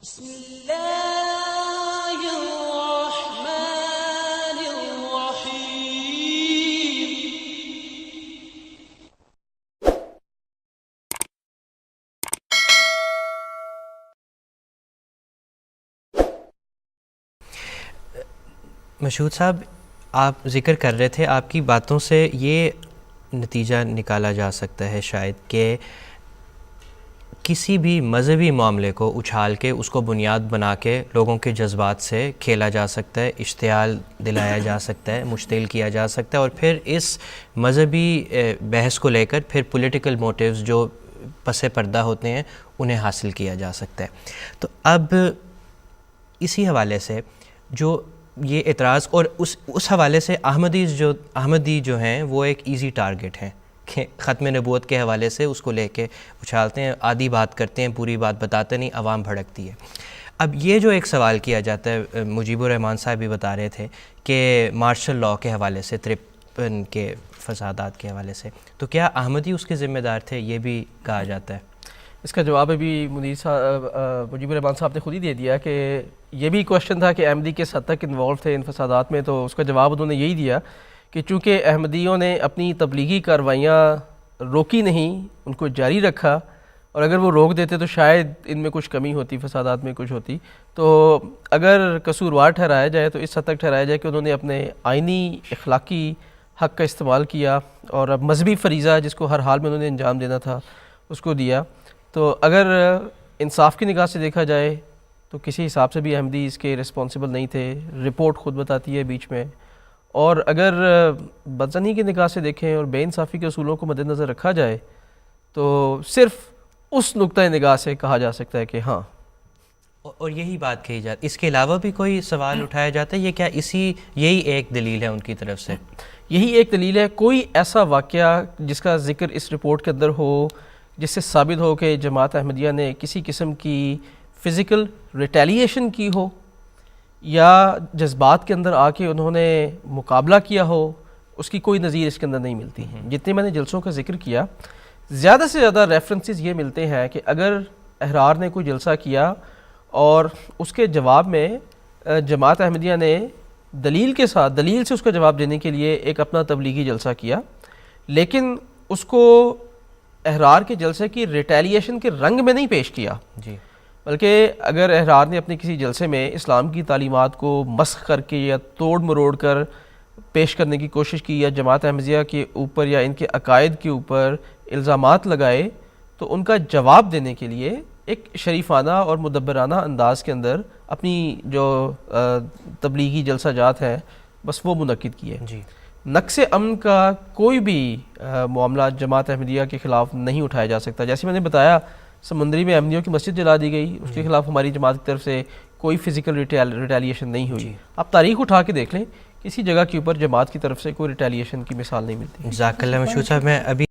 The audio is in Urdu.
بسم اللہ الرحمن الرحیم۔ مشہود صاحب، آپ ذکر کر رہے تھے، آپ کی باتوں سے یہ نتیجہ نکالا جا سکتا ہے شاید کہ کسی بھی مذہبی معاملے کو اچھال کے اس کو بنیاد بنا کے لوگوں کے جذبات سے کھیلا جا سکتا ہے، اشتعال دلایا جا سکتا ہے، مشتعل کیا جا سکتا ہے، اور پھر اس مذہبی بحث کو لے کر پھر پولیٹیکل موٹیوز جو پس پردہ ہوتے ہیں انہیں حاصل کیا جا سکتا ہے۔ تو اب اسی حوالے سے جو یہ اعتراض، اور اس حوالے سے احمدی جو ہیں وہ ایک ایزی ٹارگٹ ہیں کہ ختم نبوت کے حوالے سے اس کو لے کے اچھالتے ہیں، آدھی بات کرتے ہیں، پوری بات بتاتے نہیں، عوام بھڑکتی ہے۔ اب یہ جو ایک سوال کیا جاتا ہے، مجیب الرحمان صاحب بھی بتا رہے تھے کہ مارشل لاء کے حوالے سے، 53 کے فسادات کے حوالے سے، تو کیا احمدی اس کے ذمہ دار تھے؟ یہ بھی کہا جاتا ہے۔ اس کا جواب ابھی مجیب الرحمان صاحب نے خود ہی دے دیا کہ یہ بھی کوشچن تھا کہ احمدی کس حد تک انوالو تھے ان فسادات میں، تو اس کا جواب انہوں نے یہی دیا کہ چونکہ احمدیوں نے اپنی تبلیغی کارروائیاں روکی نہیں، ان کو جاری رکھا، اور اگر وہ روک دیتے تو شاید ان میں کچھ کمی ہوتی، فسادات میں کچھ ہوتی۔ تو اگر قصوروار ٹھہرایا جائے تو اس حد تک ٹھہرایا جائے کہ انہوں نے اپنے آئینی اخلاقی حق کا استعمال کیا اور اب مذہبی فریضہ جس کو ہر حال میں انہوں نے انجام دینا تھا اس کو دیا۔ تو اگر انصاف کی نگاہ سے دیکھا جائے تو کسی حساب سے بھی احمدی اس کے رسپانسبل نہیں تھے، رپورٹ خود بتاتی ہے بیچ میں۔ اور اگر بدظنی کی نگاہ سے دیکھیں اور بے انصافی کے اصولوں کو مد نظر رکھا جائے تو صرف اس نقطۂ نگاہ سے کہا جا سکتا ہے کہ ہاں، اور یہی بات کہی جاتی۔ اس کے علاوہ بھی کوئی سوال اٹھایا جاتا ہے؟ یہ کیا یہی ایک دلیل ہے ان کی طرف سے؟ یہی ایک دلیل ہے۔ کوئی ایسا واقعہ جس کا ذکر اس رپورٹ کے اندر ہو جس سے ثابت ہو کہ جماعت احمدیہ نے کسی قسم کی فزیکل ریٹیلیشن کی ہو یا جذبات کے اندر آ کے انہوں نے مقابلہ کیا ہو، اس کی کوئی نظیر اس کے اندر نہیں ملتی۔ جتنے میں نے جلسوں کا ذکر کیا، زیادہ سے زیادہ ریفرنسز یہ ملتے ہیں کہ اگر احرار نے کوئی جلسہ کیا اور اس کے جواب میں جماعت احمدیہ نے دلیل سے اس کا جواب دینے کے لیے ایک اپنا تبلیغی جلسہ کیا، لیکن اس کو احرار کے جلسے کی ریٹیلیشن کے رنگ میں نہیں پیش کیا، جی، بلکہ اگر احرار نے اپنے کسی جلسے میں اسلام کی تعلیمات کو مسخ کر کے یا توڑ مروڑ کر پیش کرنے کی کوشش کی یا جماعت احمدیہ کے اوپر یا ان کے عقائد کے اوپر الزامات لگائے، تو ان کا جواب دینے کے لیے ایک شریفانہ اور مدبرانہ انداز کے اندر اپنی جو تبلیغی جلسہ جات ہیں بس وہ منعقد کیے۔ جی، نقص امن کا کوئی بھی معاملہ جماعت احمدیہ کے خلاف نہیں اٹھایا جا سکتا۔ جیسے میں نے بتایا، سمندری میں احمدیوں کی مسجد جلا دی گئی، اس کے خلاف ہماری جماعت کی طرف سے کوئی فزیکل ریٹیلیشن نہیں ہوئی۔ آپ تاریخ اٹھا کے دیکھ لیں، کسی جگہ کے اوپر جماعت کی طرف سے کوئی ریٹیلیشن کی مثال نہیں ملتی۔ جزاک اللہ مشہود صاحب۔ میں ابھی